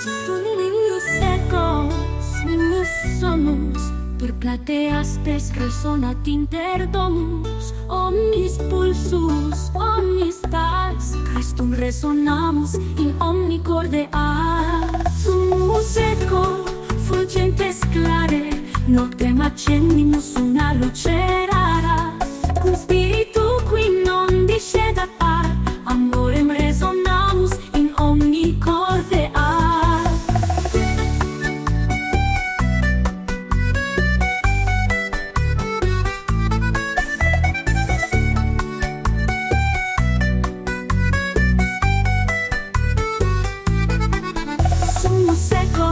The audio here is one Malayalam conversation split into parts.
Sueños secos, niños somos, per plateas resonat inter domus, omnis pulsus, omnis pars, Christum resonamos in omni corde sumus seco, fulgentes clare, noctem accendimus una luce rara, cum spiritu qui non discedat amorem resonamus in omni corde Sumus seco,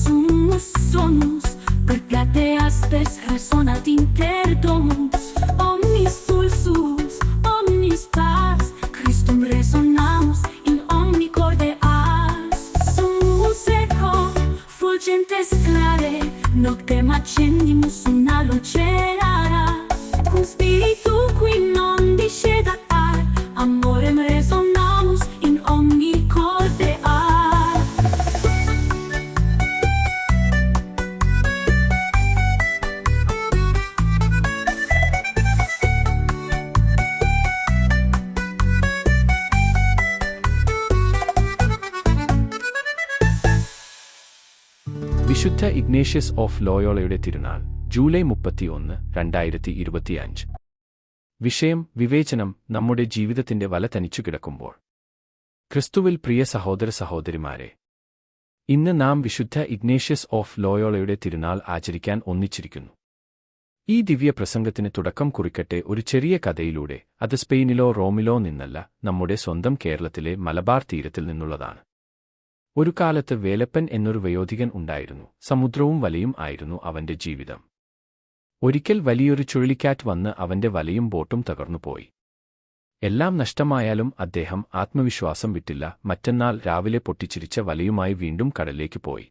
sumus sonus, per plateas resonat inter domus, omnis pulsus, omnis pars, Christum resonamus in omni corde Sumus seco, fulgentes clare, noctem accendimus una luce rara, cum spiritu qui non discedat amorem resonamus in omni corde വിശുദ്ധ ഇഗ്നേഷ്യസ് ഓഫ് ലോയോളയുടെ തിരുനാൾ ജൂലൈ 31, 2025. വിഷയം വിവേചനം നമ്മുടെ ജീവിതത്തിന്റെ വല തനിച്ചു കിടക്കുമ്പോൾ. ക്രിസ്തുവിൽ പ്രിയ സഹോദര സഹോദരിമാരെ, ഇന്ന് നാം വിശുദ്ധ ഇഗ്നേഷ്യസ് ഓഫ് ലോയോളയുടെ തിരുനാൾ ആചരിക്കാൻ ഒന്നിച്ചിരിക്കുന്നു. ഈ ദിവ്യ പ്രസംഗത്തിന് തുടക്കം കുറിക്കട്ടെ ഒരു ചെറിയ കഥയിലൂടെ. അത് സ്പെയിനിലോ റോമിലോ നിന്നല്ല, നമ്മുടെ സ്വന്തം കേരളത്തിലെ മലബാർ തീരത്തിൽ നിന്നുള്ളതാണ്. ഒരു കാലത്ത് വേലപ്പൻ എന്നൊരു വയോധികൻ ഉണ്ടായിരുന്നു. സമുദ്രവും വലയും ആയിരുന്നു അവന്റെ ജീവിതം. ഒരിക്കൽ വലിയൊരു ചുഴലിക്കാറ്റ് വന്ന് അവന്റെ വലയും ബോട്ടും തകർന്നുപോയി. എല്ലാം നഷ്ടമായാലും അദ്ദേഹം ആത്മവിശ്വാസം വിട്ടില്ല. മറ്റന്നാൾ രാവിലെ പൊട്ടിച്ചിരിച്ച വലയുമായി വീണ്ടും കടലിലേക്ക് പോയി.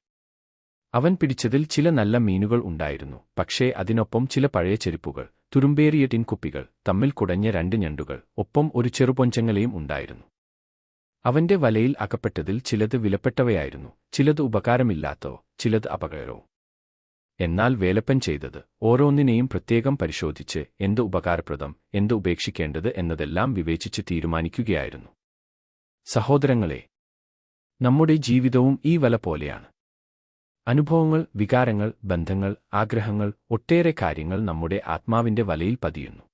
അവൻ പിടിച്ചതിൽ ചില നല്ല മീനുകൾ ഉണ്ടായിരുന്നു. പക്ഷേ അതിനൊപ്പം ചില പഴയ ചെരുപ്പുകൾ, തുരുമ്പേറിയ ടിൻകുപ്പികൾ, തമ്മിൽ കുടഞ്ഞ 2 ഞണ്ടുകൾ, ഒപ്പം ഒരു ചെറുപൊഞ്ചങ്ങലയും ഉണ്ടായിരുന്നു. അവന്റെ വലയിൽ അകപ്പെട്ടതിൽ ചിലത് വിലപ്പെട്ടവയായിരുന്നു, ചിലത് ഉപകാരമില്ലാത്തോ, ചിലത് അപകടവും. എന്നാൽ വേലപ്പൻ ചെയ്തത് ഓരോന്നിനെയും പ്രത്യേകം പരിശോധിച്ച് എന്ത് ഉപകാരപ്രദം, എന്ത് ഉപേക്ഷിക്കേണ്ടത് എന്നതെല്ലാം വിവേചിച്ച് തീരുമാനിക്കുകയായിരുന്നു. സഹോദരങ്ങളെ, നമ്മുടെ ജീവിതവും ഈ വല പോലെയാണ്. അനുഭവങ്ങൾ, വികാരങ്ങൾ, ബന്ധങ്ങൾ, ആഗ്രഹങ്ങൾ, ഒട്ടേറെ കാര്യങ്ങൾ നമ്മുടെ ആത്മാവിന്റെ വലയിൽ പതിയുന്നു.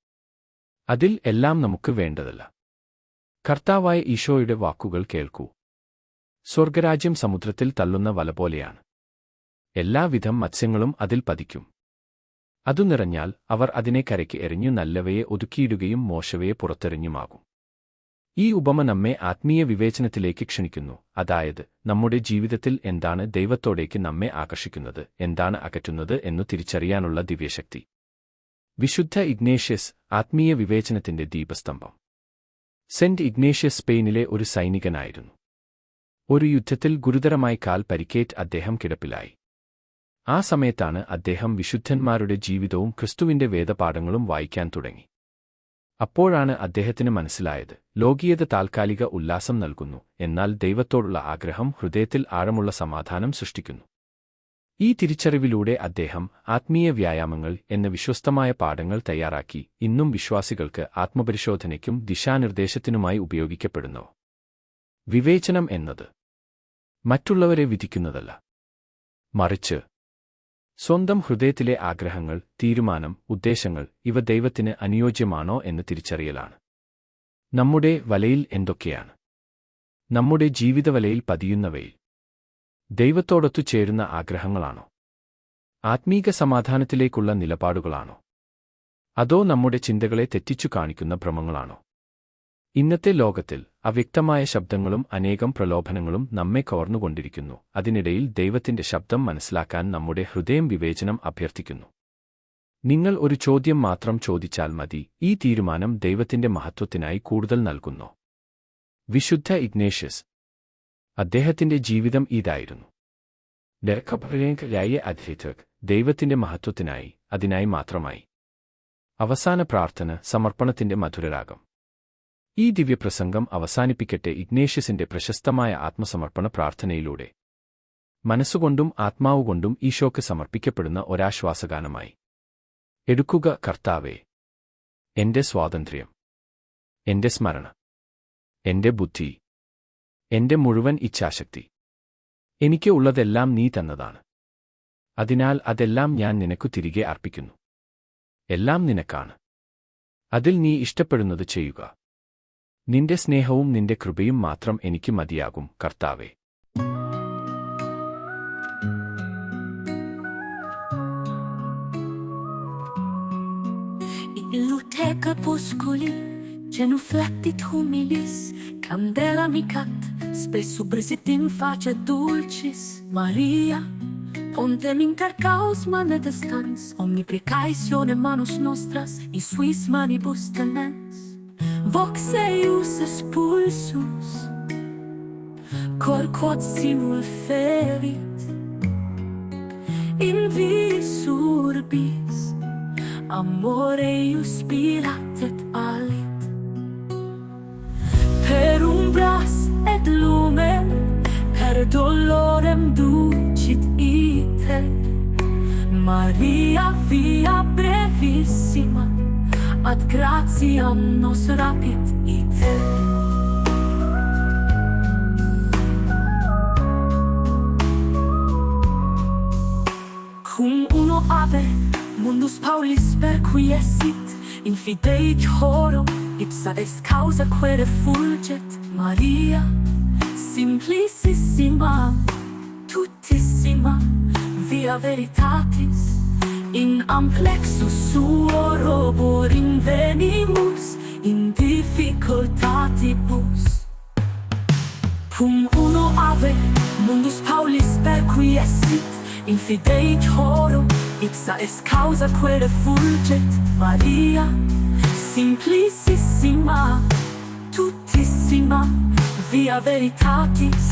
അതിൽ എല്ലാം നമുക്ക് വേണ്ടതല്ല. കർത്താവായ ഈശോയുടെ വാക്കുകൾ കേൾക്കൂ. സ്വർഗരാജ്യം സമുദ്രത്തിൽ തള്ളുന്ന വല പോലെയാണ്. എല്ലാവിധം മത്സ്യങ്ങളും അതിൽ പതിക്കും. അതു നിറഞ്ഞാൽ അവർ അതിനെ കരയ്ക്ക് എറിഞ്ഞു നല്ലവയെ ഒതുക്കിയിടുകയും മോശവയെ പുറത്തെറിഞ്ഞുമാകും. ഈ ഉപമ നമ്മെ ആത്മീയ വിവേചനത്തിലേക്ക് ക്ഷണിക്കുന്നു. അതായത്, നമ്മുടെ ജീവിതത്തിൽ എന്താണ് ദൈവത്തോടേക്ക് നമ്മെ ആകർഷിക്കുന്നത്, എന്താണ് അകറ്റുന്നത് എന്നു തിരിച്ചറിയാനുള്ള ദിവ്യശക്തി. വിശുദ്ധ ഇഗ്നേഷ്യസ് ആത്മീയ വിവേചനത്തിന്റെ ദീപസ്തംഭം. സെന്റ് ഇഗ്നേഷ്യസ് സ്പെയിനിലെ ഒരു സൈനികനായിരുന്നു. ഒരു യുദ്ധത്തിൽ ഗുരുതരമായി കാൽ പരിക്കേറ്റ് അദ്ദേഹം കിടപ്പിലായി. ആ സമയത്താണ് അദ്ദേഹം വിശുദ്ധന്മാരുടെ ജീവിതവും ക്രിസ്തുവിന്റെ വേദപാഠങ്ങളും വായിക്കാൻ തുടങ്ങി. അപ്പോഴാണ് അദ്ദേഹത്തിന് മനസ്സിലായത്, ലോകീയത താൽക്കാലിക ഉല്ലാസം നൽകുന്നു, എന്നാൽ ദൈവത്തോടുള്ള ആഗ്രഹം ഹൃദയത്തിൽ ആഴമുള്ള സമാധാനം സൃഷ്ടിക്കുന്നു. ഈ തിരിച്ചറിവിലൂടെ അദ്ദേഹം ആത്മീയ വ്യായാമങ്ങൾ എന്ന വിശ്വസ്തമായ പാഠങ്ങൾ തയ്യാറാക്കി. ഇന്നും വിശ്വാസികൾക്ക് ആത്മപരിശോധനയ്ക്കും ദിശാനിർദ്ദേശത്തിനുമായി ഉപയോഗിക്കപ്പെടുന്നു. വിവേചനം എന്നത് മറ്റുള്ളവരെ വിധിക്കുന്നതല്ല, മറിച്ച് സ്വന്തം ഹൃദയത്തിലെ ആഗ്രഹങ്ങൾ, തീരുമാനം, ഉദ്ദേശങ്ങൾ ഇവ ദൈവത്തിന് അനുയോജ്യമാണോ എന്ന് തിരിച്ചറിയലാണ്. നമ്മുടെ വലയിൽ എന്തൊക്കെയാണ്? നമ്മുടെ ജീവിതവലയിൽ പതിയുന്നവയിൽ ദൈവത്തോടൊത്തു ചേരുന്ന ആഗ്രഹങ്ങളാണോ? ആത്മീക സമാധാനത്തിലേക്കുള്ള നിലപാടുകളാണോ? അതോ നമ്മുടെ ചിന്തകളെ തെറ്റിച്ചു കാണിക്കുന്ന ഭ്രമങ്ങളാണോ? ഇന്നത്തെ ലോകത്തിൽ അവ്യക്തമായ ശബ്ദങ്ങളും അനേകം പ്രലോഭനങ്ങളും നമ്മെ കവർന്നുകൊണ്ടിരിക്കുന്നു. അതിനിടയിൽ ദൈവത്തിന്റെ ശബ്ദം മനസ്സിലാക്കാൻ നമ്മുടെ ഹൃദയം വിവേചനം അഭ്യർത്ഥിക്കുന്നു. നിങ്ങൾ ഒരു ചോദ്യം മാത്രം ചോദിച്ചാൽ മതി, ഈ തീരുമാനം ദൈവത്തിന്റെ മഹത്വത്തിനായി കൂടുതൽ നൽകുന്നോ? വിശുദ്ധ ഇഗ്നേഷ്യസ് അദ്ദേഹത്തിന്റെ ജീവിതം ഇതായിരുന്നു. ദൈവത്തിന്റെ മഹത്വത്തിനായി, അതിനായി മാത്രമായി. അവസാന പ്രാർത്ഥന, സമർപ്പണത്തിന്റെ മധുരരാഗം. ഈ ദിവ്യപ്രസംഗം അവസാനിപ്പിക്കട്ടെ ഇഗ്നേഷ്യസിന്റെ പ്രശസ്തമായ ആത്മസമർപ്പണ പ്രാർത്ഥനയിലൂടെ. മനസ്സുകൊണ്ടും ആത്മാവുകൊണ്ടും ഈശോക്ക് സമർപ്പിക്കപ്പെടുന്ന ഒരാശ്വാസഗാനമായി. എടുക്കുക കർത്താവേ, എന്റെ സ്വാതന്ത്ര്യം, എന്റെ സ്മരണ, എന്റെ ബുദ്ധി, എന്റെ മുഴുവൻ ഇച്ഛാശക്തി. എനിക്ക് ഉള്ളതെല്ലാം നീ തന്നതാണ്. അതിനാൽ അതെല്ലാം ഞാൻ നിനക്കു തിരികെ അർപ്പിക്കുന്നു. എല്ലാം നിനക്കാണ്. അതിൽ നീ ഇഷ്ടപ്പെടുന്നത് ചെയ്യുക. നിന്റെ സ്നേഹവും നിന്റെ കൃപയും മാത്രം എനിക്ക് മതിയാകും കർത്താവേ. Illute crepuscoli, genufletti humilis, candela micat, spesso bresit in face dulcis. Maria, pontem inter caos manifestans, omni precaisione manus nostras, in suis manibus tenens. Vox eius expulsus, cor quod simul ferit, in vis urbis, amore eius spirat et alit. Per umbras et lumen, per dolorem ducit ite. Maria via brevissima, ad gratiam nos rapit ite. Cum uno ave mundus Paulis perquiescit, in fidei choro, ipsa est causa quere fulget. Maria, simplicissima, tuttissima, via veritatis, in amplexus suo robur invenimus, in difficultatibus. Cum uno ave mundus Paulis perquiescit, in fidei choro, ipsa est causa quere fulget. Maria, simplicissima, tuttissima, via veritatis,